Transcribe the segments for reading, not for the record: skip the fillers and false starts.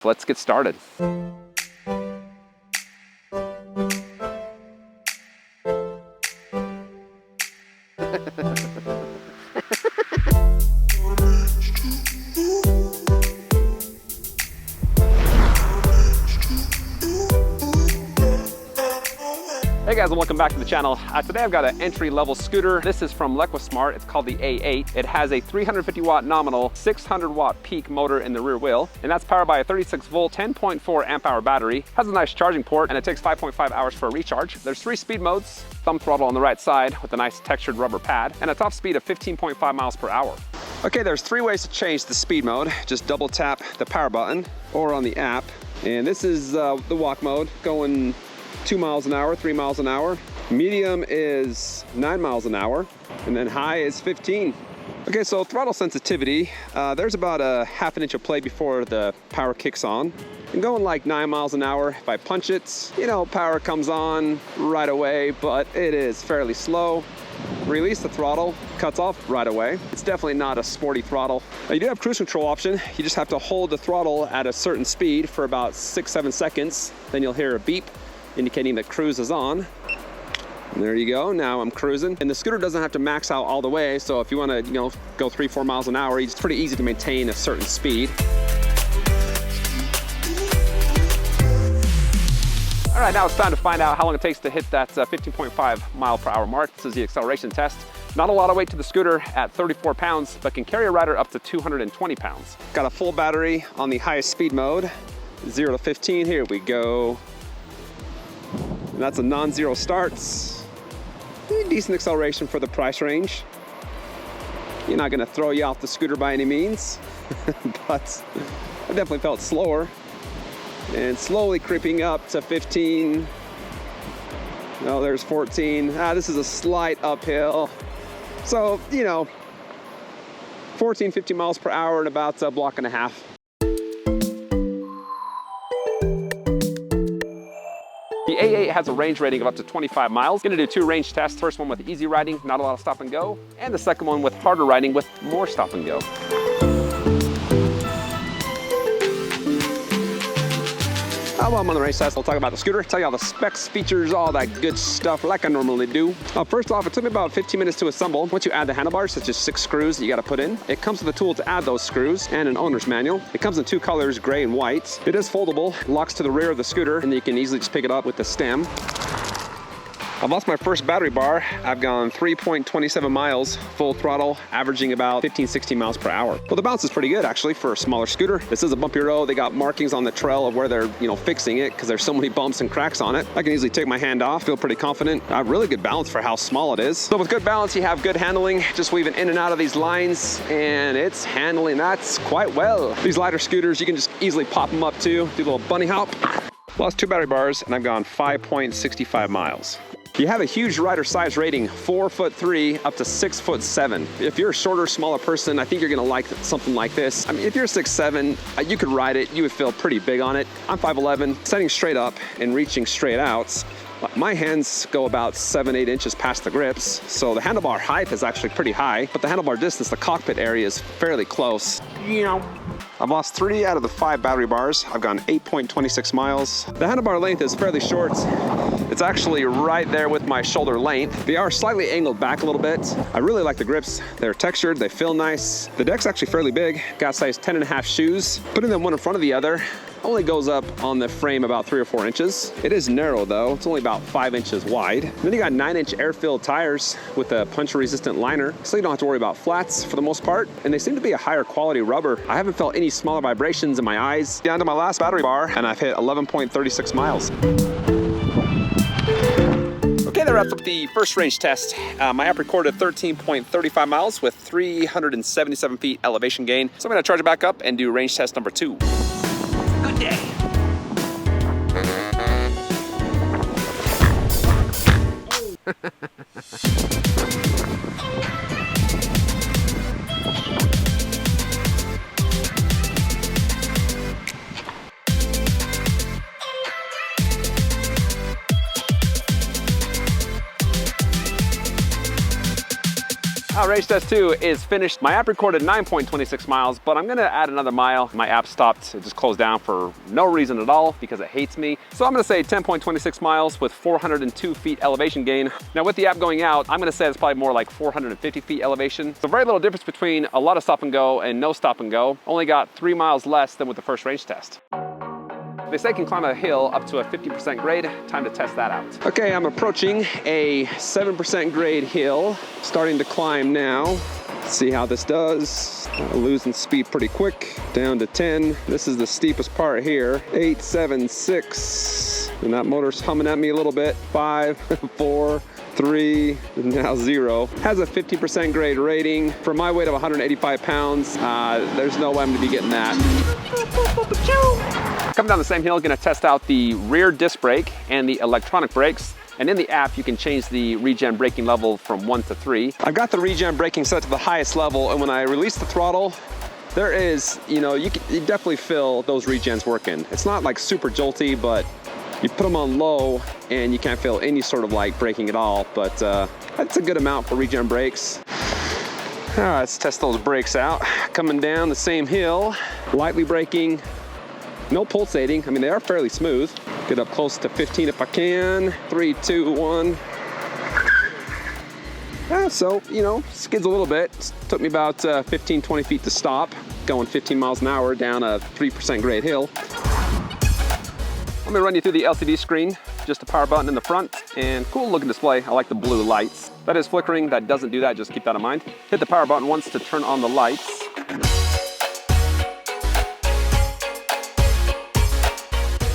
Let's get started. Hey guys, and welcome back to the channel. Today I've got an entry-level scooter. This is from Leqismart. It's called the A8. It has a 350 watt nominal, 600 watt peak motor in the rear wheel, and that's powered by a 36 volt, 10.4 amp hour battery. Has a nice charging port, and it takes 5.5 hours for a recharge. There's 3 speed modes, thumb throttle on the right side with a nice textured rubber pad, and a top speed of 15.5 miles per hour. Okay, there's 3 ways to change the speed mode. Just double tap the power button or on the app. And this is the walk mode, going 2 miles an hour, 3 miles an hour. Medium is 9 miles an hour, and then high is 15. Okay, so throttle sensitivity, there's about a half an inch of play before the power kicks on. I'm going like 9 miles an hour. If I punch it, you know, power comes on right away, but it is fairly slow. Release the throttle, cuts off right away. It's definitely not a sporty throttle. Now, you do have cruise control option. You just have to hold the throttle at a certain speed for about 6-7 seconds. Then you'll hear a beep indicating that cruise is on. And there you go, now I'm cruising. And the scooter doesn't have to max out all the way, so if you wanna, go 3-4 miles an hour, it's pretty easy to maintain a certain speed. All right, now it's time to find out how long it takes to hit that 15.5 mile per hour mark. This is the acceleration test. Not a lot of weight to the scooter at 34 pounds, but can carry a rider up to 220 pounds. Got a full battery on the highest speed mode, 0 to 15, here we go. And that's a non-zero starts. Decent acceleration for the price range. You're not gonna throw you off the scooter by any means, but I definitely felt slower. And slowly creeping up to 15. Oh, there's 14. This is a slight uphill. So, 14, 15 miles per hour in about a block and a half. The A8 has a range rating of up to 25 miles. Gonna do 2 range tests. First one with easy riding, not a lot of stop and go, and the second one with harder riding with more stop and go. While I'm on the race test, I'll talk about the scooter, tell you all the specs, features, all that good stuff like I normally do. First off, it took me about 15 minutes to assemble. Once you add the handlebars, it's just 6 screws that you gotta put in. It comes with a tool to add those screws and an owner's manual. It comes in 2 colors, gray and white. It is foldable, locks to the rear of the scooter, and you can easily just pick it up with the stem. I've lost my first battery bar. I've gone 3.27 miles, full throttle, averaging about 15-16 miles per hour. Well, the bounce is pretty good actually for a smaller scooter. This is a bumpy road. They got markings on the trail of where they're, fixing it because there's so many bumps and cracks on it. I can easily take my hand off, feel pretty confident. I have really good balance for how small it is. So with good balance, you have good handling, just weaving in and out of these lines, and it's handling that quite well. These lighter scooters, you can just easily pop them up too, do a little bunny hop. Lost 2 battery bars, and I've gone 5.65 miles. You have a huge rider size rating, 4'3" up to 6'7". If you're a shorter, smaller person, I think you're gonna like something like this. I mean, if you're 6'7", you could ride it, you would feel pretty big on it. I'm 5'11", setting straight up and reaching straight out. My hands go about 7-8 inches past the grips, so the handlebar height is actually pretty high, but the handlebar distance, the cockpit area is fairly close. I've lost 3 out of the 5 battery bars. I've gone 8.26 miles. The handlebar length is fairly short. It's actually right there with my shoulder length. They are slightly angled back a little bit. I really like the grips. They're textured, they feel nice. The deck's actually fairly big. Got size 10.5 shoes. Putting them one in front of the other only goes up on the frame about 3 or 4 inches. It is narrow though. It's only about 5 inches wide. Then you got 9-inch air-filled tires with a puncture-resistant liner, so you don't have to worry about flats for the most part. And they seem to be a higher quality rubber. I haven't felt any smaller vibrations in my eyes. Down to my last battery bar, and I've hit 11.36 miles. Okay, that wraps up the first range test. My app recorded 13.35 miles with 377 feet elevation gain. So I'm gonna charge it back up and do range test number 2. Good day. Race test 2 is finished. My app recorded 9.26 miles, but I'm gonna add another mile. My app stopped, it just closed down for no reason at all because it hates me. So I'm gonna say 10.26 miles with 402 feet elevation gain. Now with the app going out, I'm gonna say it's probably more like 450 feet elevation. So very little difference between a lot of stop and go and no stop and go. Only got 3 miles less than with the first range test. They say can climb a hill up to a 50% grade. Time to test that out. Okay, I'm approaching a 7% grade hill. Starting to climb now. Let's see how this does. Losing speed pretty quick. Down to 10. This is the steepest part here. 8, 7, 6. And that motor's humming at me a little bit. 5, 4, 3, now 0. Has a 50% grade rating. For my weight of 185 pounds, there's no way I'm gonna be getting that. Coming down the same hill, gonna test out the rear disc brake and the electronic brakes. And in the app, you can change the regen braking level from 1 to 3. I've got the regen braking set to the highest level, and when I release the throttle, there is, you definitely feel those regens working. It's not like super jolty, but you put them on low and you can't feel any sort of like braking at all, but that's a good amount for regen brakes. All right, let's test those brakes out. Coming down the same hill, lightly braking, no pulsating. I mean, they are fairly smooth. Get up close to 15 if I can. 3, 2, 1. Yeah, so, skids a little bit. Took me about 15, 20 feet to stop. Going 15 miles an hour down a 3% grade hill. Let me run you through the LCD screen. Just a power button in the front and cool looking display. I like the blue lights. That is flickering, that doesn't do that, just keep that in mind. Hit the power button once to turn on the lights.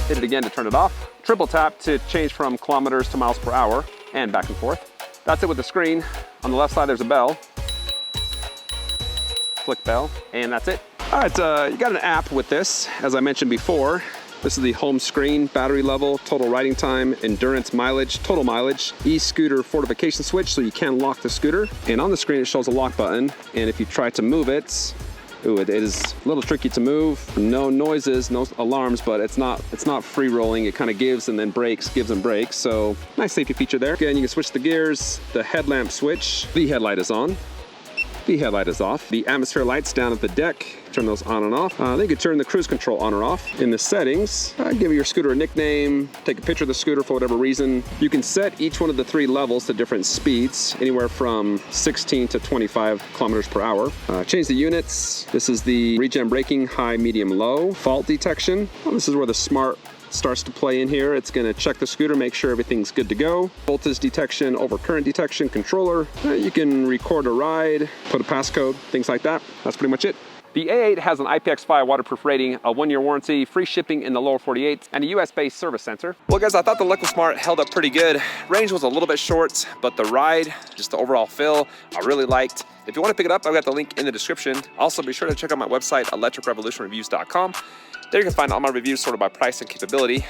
Hit it again to turn it off. Triple tap to change from kilometers to miles per hour and back and forth. That's it with the screen. On the left side, there's a bell. Flick bell, and that's it. All right, you got an app with this, as I mentioned before. This is the home screen, battery level, total riding time, endurance mileage, total mileage, e-scooter fortification switch, so you can lock the scooter. And on the screen, it shows a lock button. And if you try to move it, it is a little tricky to move. No noises, no alarms, but it's not free rolling. It kind of gives and then brakes, gives and brakes. So nice safety feature there. Again, you can switch the gears, the headlamp switch. The headlight is on. The headlight is off. The atmosphere lights down at the deck, turn those on and off. Then you can turn the cruise control on or off. In the settings, give your scooter a nickname, take a picture of the scooter for whatever reason. You can set each one of the 3 levels to different speeds, anywhere from 16 to 25 kilometers per hour. Change the units. This is the regen braking, high, medium, low. Fault detection. Well, this is where the smart starts to play in here. It's going to check the scooter, make sure everything's good to go. Voltage detection, overcurrent detection, controller. You can record a ride, put a passcode, things like that. That's pretty much it. The A8 has an IPX5 waterproof rating, a 1-year warranty, free shipping in the lower 48, and a US-based service center. Well guys, I thought the Leqismart held up pretty good. Range was a little bit short, but the ride, just the overall feel, I really liked. If you want to pick it up, I've got the link in the description. Also, be sure to check out my website, electricrevolutionreviews.com. There you can find all my reviews sorted by price and capability.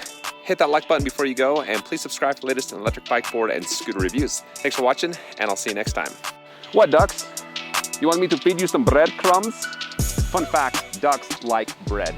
Hit that like button before you go, and please subscribe for the latest in electric bike, board, and scooter reviews. Thanks for watching, and I'll see you next time. What, ducks? You want me to feed you some breadcrumbs? Fun fact, ducks like bread.